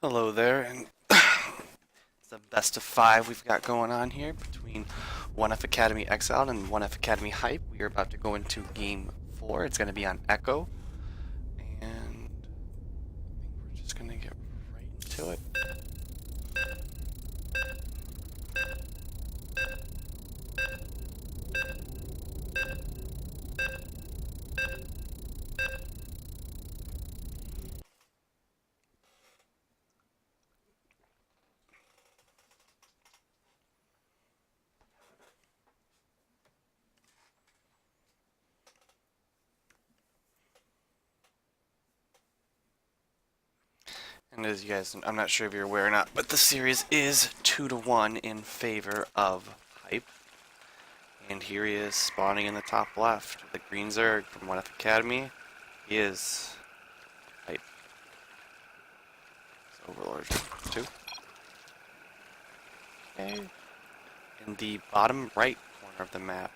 Hello there, and it's a best of five we've got going on here between 1F Academy Exiled and 1F Academy Hype. We are about to go into game 4. It's going to be on Echo, and I think we're just going to get right into it. And as you guys, I'm not sure if you're aware or not, but the series is 2-1 in favor of Hype. And here he is spawning in the top left. The green Zerg from 1F Academy. He is Hype. Overlord 2. Okay. In the bottom right corner of the map,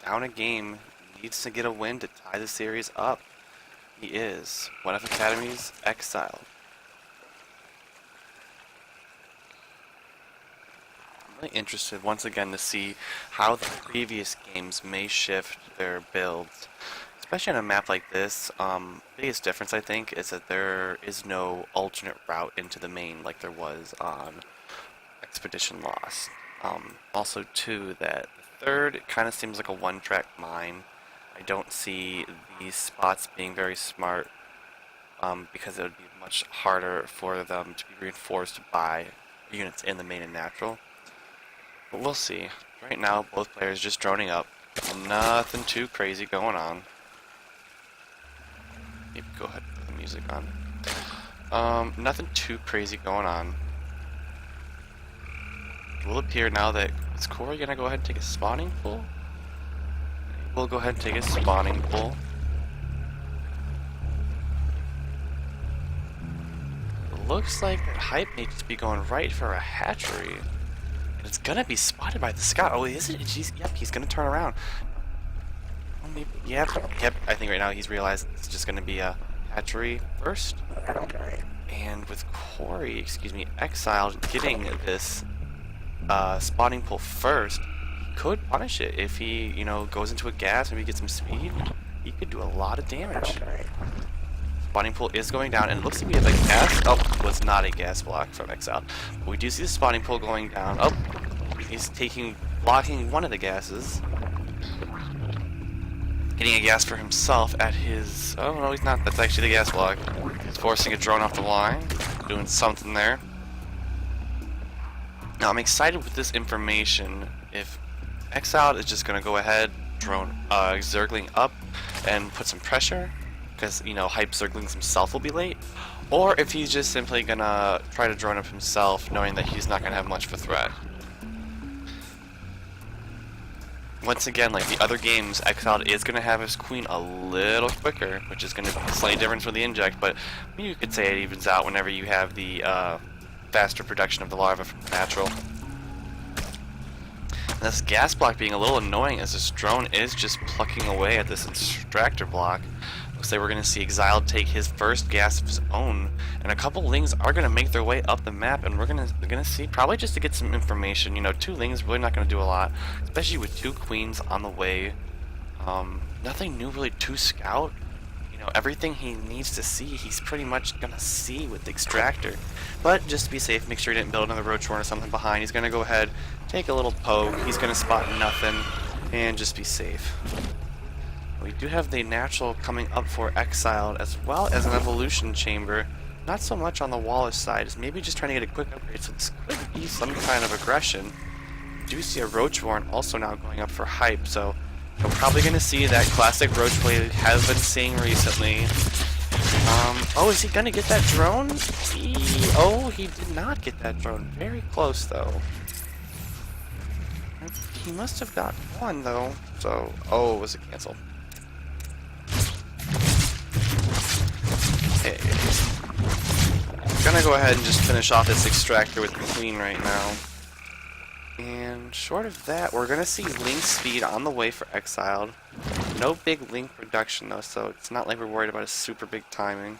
down a game, needs to get a win to tie the series up. He is 1F Academy's Exiled. I'm really interested once again to see how the previous games may shift their builds. Especially on a map like this, biggest difference I think is that there is no alternate route into the main like there was on Expedition Lost. Also too, that the third kind of seems like a one-track mine. I don't see these spots being very smart because it would be much harder for them to be reinforced by units in the main and natural. But we'll see. Right now, both players just droning up. Nothing too crazy going on. Maybe go ahead and put the music on. Nothing too crazy going on. It will appear now that is Corey gonna go ahead and take a spawning pull? We'll go ahead and take a spawning pull. It looks like that Hype may just be going right for a hatchery. And it's gonna be spotted by the scout. Oh, is it? Yep, he's gonna turn around. Oh, maybe, yep. I think right now he's realized it's just gonna be a hatchery first. And with Corey, Exiled getting this spawning pull first, he could punish it if he, goes into a gas, maybe gets some speed. He could do a lot of damage. Spawning pool is going down, and it looks like we have a gas. Oh, was not a gas block from Exiled. But we do see the spawning pool going down. Oh, he's blocking one of the gases. Getting a gas for himself at his. Oh no, he's not. That's actually the gas block. He's forcing a drone off the line, doing something there. Now I'm excited with this information. If Exiled is just gonna go ahead, drone Zergling up, and put some pressure. Because, Hype Zerglings himself will be late, or if he's just simply gonna try to drone up himself, knowing that he's not gonna have much of a threat. Once again, like the other games, Exiled is gonna have his queen a little quicker, which is gonna be a slight difference for the inject, but you could say it evens out whenever you have the faster production of the larva from the natural. And this gas block being a little annoying as this drone is just plucking away at this extractor block. Looks like we're going to see Exiled take his first gas of his own, and a couple lings are going to make their way up the map, and we're going to see, probably just to get some information. 2 lings really not going to do a lot, especially with 2 queens on the way. Nothing new really to scout. Everything he needs to see, he's pretty much going to see with the extractor. But just to be safe, make sure he didn't build another roach horn or something behind. He's going to go ahead, take a little poke. He's going to spot nothing, and just be safe. We do have the natural coming up for Exiled, as well as an evolution chamber. Not so much on the Wallace side, is maybe just trying to get a quick upgrade, so this could be some kind of aggression. We do see a Roachborn also now going up for Hype, so we're probably going to see that classic Roach play we have been seeing recently. Oh, is he going to get that drone? He did not get that drone. Very close, though. He must have got one, though. So, was it canceled? Okay. Gonna go ahead and just finish off this extractor with the queen right now. And short of that, we're gonna see link speed on the way for Exiled. No big link reduction though, so it's not like we're worried about a super big timing.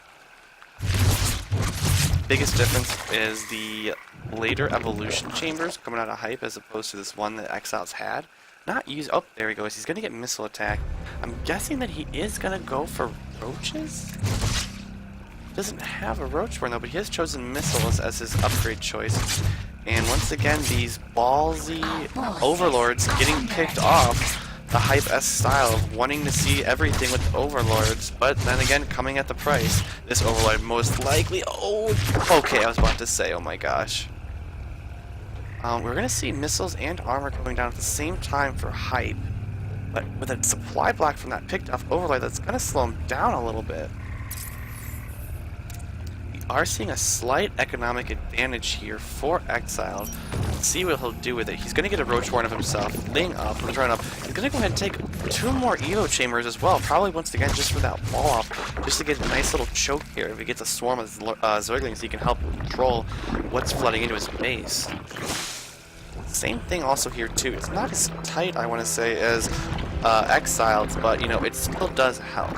biggest difference is the later evolution chambers coming out of Hype as opposed to this one that Exile's had. Not use. Oh, there he goes. He's gonna get missile attack. I'm guessing that he is gonna go for roaches. Doesn't have a roach born though, but he has chosen missiles as his upgrade choice. And once again, these ballsy overlords getting picked off the Hype-S style of wanting to see everything with the overlords, but then again, coming at the price. This overlord most likely. Oh, okay. I was about to say. Oh my gosh. We're going to see missiles and armor going down at the same time for Hype. But with a supply block from that picked off overlord, that's going to slow him down a little bit. We are seeing a slight economic advantage here for Exiled. Let's see what he'll do with it. He's going to get a Roach Warren of himself, laying up, and run up. He's going to go ahead and take 2 more Evo Chambers as well, probably once again just for that wall off, just to get a nice little choke here. If he gets a swarm of Zerglings, he can help control what's flooding into his base. Same thing also here too. It's not as tight, I want to say, as Exiled, but you know, it still does help.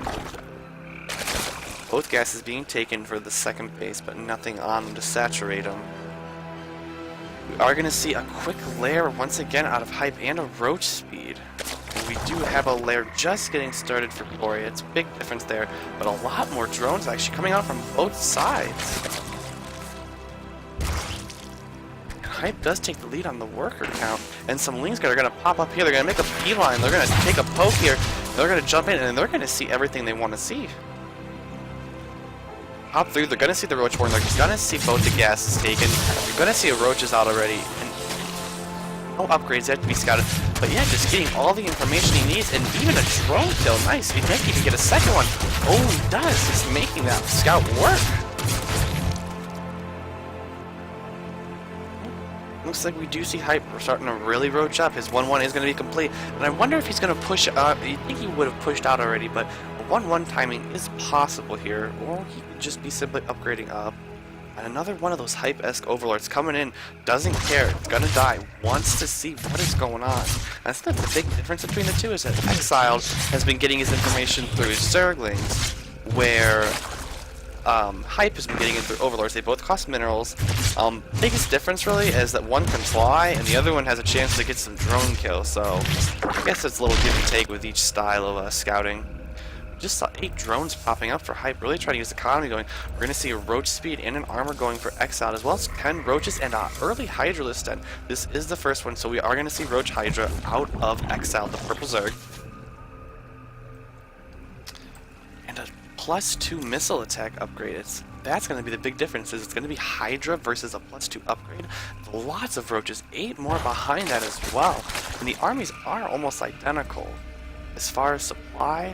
Both gases being taken for the second base, but nothing on them to saturate them. We are going to see a quick lair once again out of Hype and a Roach speed. And we do have a lair just getting started for Gloria. It's a big difference there, but a lot more drones actually coming out from both sides. Hype does take the lead on the worker count, and some Lings are going to pop up here. They're going to make a beeline. They're going to take a poke here. They're going to jump in, and they're going to see everything they want to see. Hop through. They're going to see the Roach Warren. They're going to see both the gases taken. You're going to see a Roaches out already. And no upgrades yet to be scouted. But yeah, just getting all the information he needs, and even a drone kill. Nice. He might even get a second one. Oh, he does. He's making that scout work. Looks like we do see Hype starting to really roach up. His 1-1 is going to be complete. And I wonder if he's going to push up. You'd think he would have pushed out already, but a 1-1 timing is possible here. Or he could just be simply upgrading up. And another one of those Hype-esque overlords coming in, doesn't care, it's going to die, wants to see what is going on. And I think the big difference between the two is that Exiled has been getting his information through his Zerglings, where Hype has been getting it through overlords. They both cost minerals. Biggest difference really is that one can fly and the other one has a chance to get some drone kills. So I guess it's a little give and take with each style of scouting. Just saw 8 drones popping up for Hype, really trying to use the economy going. We're going to see a Roach speed and an armor going for Exiled, as well as 10 Roaches and an early Hydra listed. This is the first one, so we are going to see Roach Hydra out of Exiled, the purple Zerg. And a +2 missile attack upgrade. That's going to be the big difference. Is it's going to be Hydra versus a +2 upgrade. Lots of Roaches, 8 more behind that as well. And the armies are almost identical. As far as supply,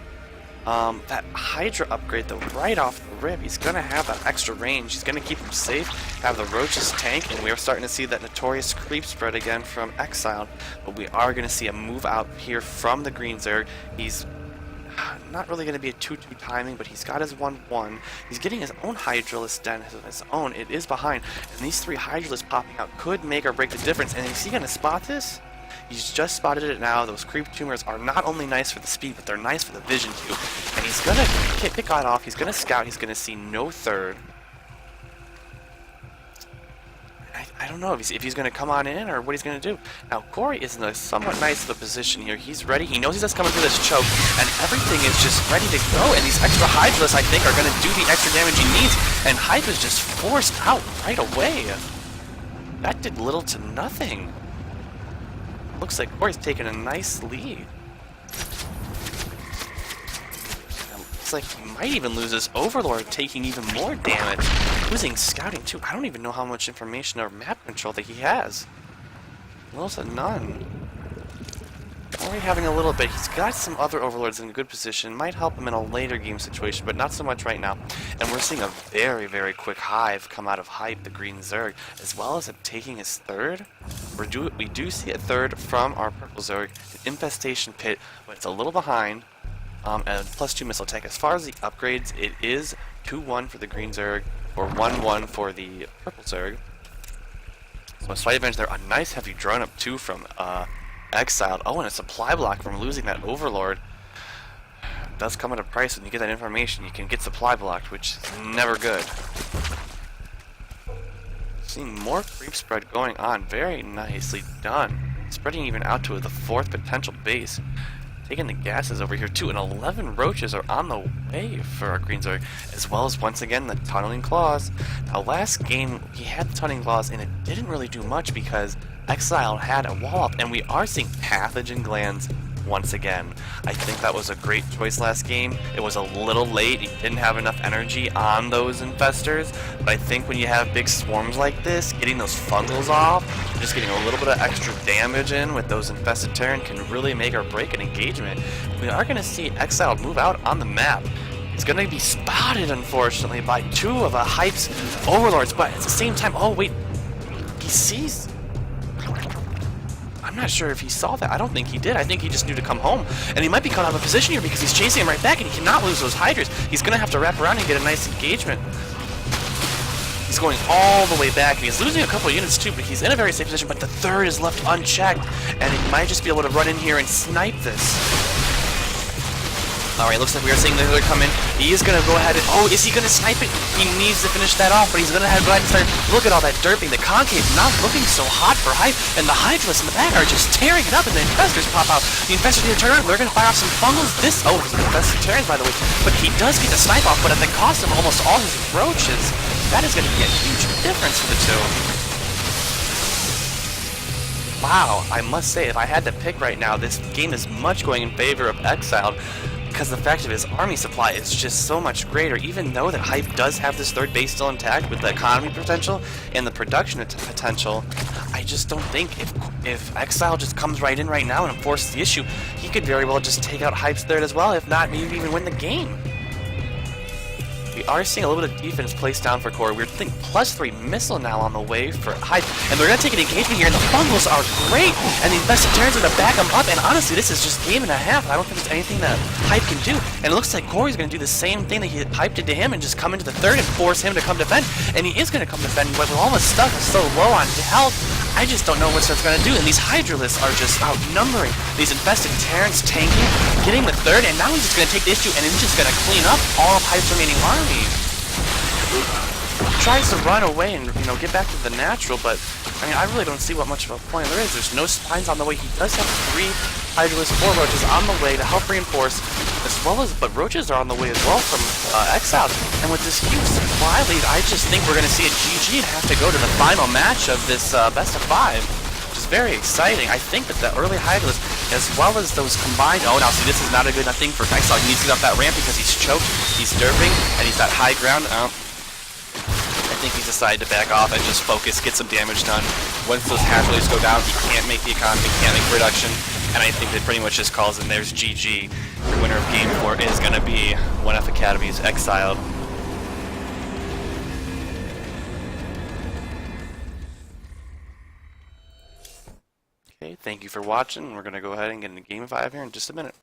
that Hydra upgrade though, right off the rip, he's going to have that extra range. He's going to keep him safe, have the Roaches tank, and we are starting to see that notorious creep spread again from Exiled. But we are going to see a move out here from the Green Zerg. He's not really going to be a 2-2 timing, but he's got his 1-1. He's getting his own Hydralist den of his own. It is behind, and these 3 Hydralists popping out could make or break the difference. And is he going to spot this? He's just spotted it now. Those creep tumors are not only nice for the speed, but they're nice for the vision too. And he's going to pick it off. He's going to scout. He's going to see no third. I don't know if he's going to come on in or what he's going to do. Now, Corey is in a somewhat nice of a position here. He's ready. He knows he's just coming through this choke, and everything is just ready to go. And these extra Hydralists, I think, are going to do the extra damage he needs. And Hype is just forced out right away. That did little to nothing. Looks like Corey's taking a nice lead. Looks like he might even lose his Overlord, taking even more damage. Losing scouting too. I don't even know how much information or map control that he has. Little to none. Corey having a little bit. He's got some other Overlords in a good position. Might help him in a later game situation, but not so much right now. And we're seeing a very, very quick hive come out of Hype, the Green Zerg, as well as him taking his third. We do see a third from our purple Zerg, an Infestation Pit, but it's a little behind. And +2 missile attack. As far as the upgrades, it is 2-1 for the Green Zerg, or 1-1 for the purple Zerg. So a slight advantage there. A nice heavy drone up too from Exiled. Oh, and a supply block from losing that Overlord. It does come at a price when you get that information. You can get supply blocked, which is never good. seeing more creep spread going on. Very nicely done. Spreading even out to the 4th potential base. Taking the gases over here too, and 11 roaches are on the way for our Greensburg, as well as once again the tunneling claws. Now last game he had the tunneling claws and it didn't really do much because Exiled had a wall up, and we are seeing pathogen glands once again. I think that was a great choice last game. It was a little late, he didn't have enough energy on those infestors, but I think when you have big swarms like this, getting those fungals off, just getting a little bit of extra damage in with those infested Terran can really make or break an engagement. We are going to see Exiled move out on the map. He's going to be spotted, unfortunately, by 2 of a Hype's overlords, but at the same time, oh wait, he sees... I'm not sure if he saw that. I don't think he did. I think he just knew to come home. And he might be caught out of position here because he's chasing him right back and he cannot lose those Hydras. He's going to have to wrap around and get a nice engagement. He's going all the way back and he's losing a couple of units too, but he's in a very safe position. But the 3rd is left unchecked and he might just be able to run in here and snipe this. Alright, looks like we are seeing the other come in. He is going to go ahead and... Oh, is he going to snipe it? He needs to finish that off, but he's going to go ahead and start... Look at all that derping. The concave not looking so hot for Hype, and the Hydralis in the back are just tearing it up, and the infestors pop out. The infestors need to turn around. They're going to fire off some fungals. This... Oh, he's infested Terrans, by the way. But he does get the snipe off, but at the cost of almost all his roaches. That is going to be a huge difference for the two. Wow, I must say, if I had to pick right now, this game is much going in favor of Exiled, because the fact of his army supply is just so much greater, even though that Hype does have this 3rd base still intact with the economy potential and the production potential. I just don't think if Exile just comes right in right now and enforces the issue, he could very well just take out Hype's 3rd as well, if not maybe even win the game. We are seeing a little bit of defense placed down for Core. We're thinking +3 missile now on the way for Hype. And they're going to take an engagement here, and the fungals are great! And the infested Terrans are going to back them up, and honestly, this is just game and a half. I don't think there's anything that Hype can do. And it looks like Corey's going to do the same thing that Hype did to him and just come into the 3rd and force him to come defend. And he is going to come defend, but with all his stuff is so low on health, I just don't know what that's going to do. And these Hydralisks are just outnumbering these infested Terrans, tanking, getting the 3rd, and now he's just going to take the issue and he's just going to clean up all of Hype's remaining army. He tries to run away and, you know, get back to the natural, but I mean, I really don't see what much of a point there is. There's no spines on the way. He does have 3 Hydralisks, 4 roaches on the way to help reinforce, as well as, but roaches are on the way as well from Exiled. And with this huge supply lead, I just think we're going to see a GG and have to go to the final match of this best of 5. Which is very exciting. I think that the early Hydralisk, as well as those combined... Oh, now see, this is not a good thing for Exiled. He needs to get off that ramp because he's choked, he's derping, and he's got high ground. I think he's decided to back off and just focus, get some damage done. Once those Hydralisks go down, he can't make the economy, can't make production, and I think that pretty much just calls in there's GG. The winner of Game 4 is going to be 1F Academy's Exiled. Okay, thank you for watching. We're going to go ahead and get into Game 5 here in just a minute.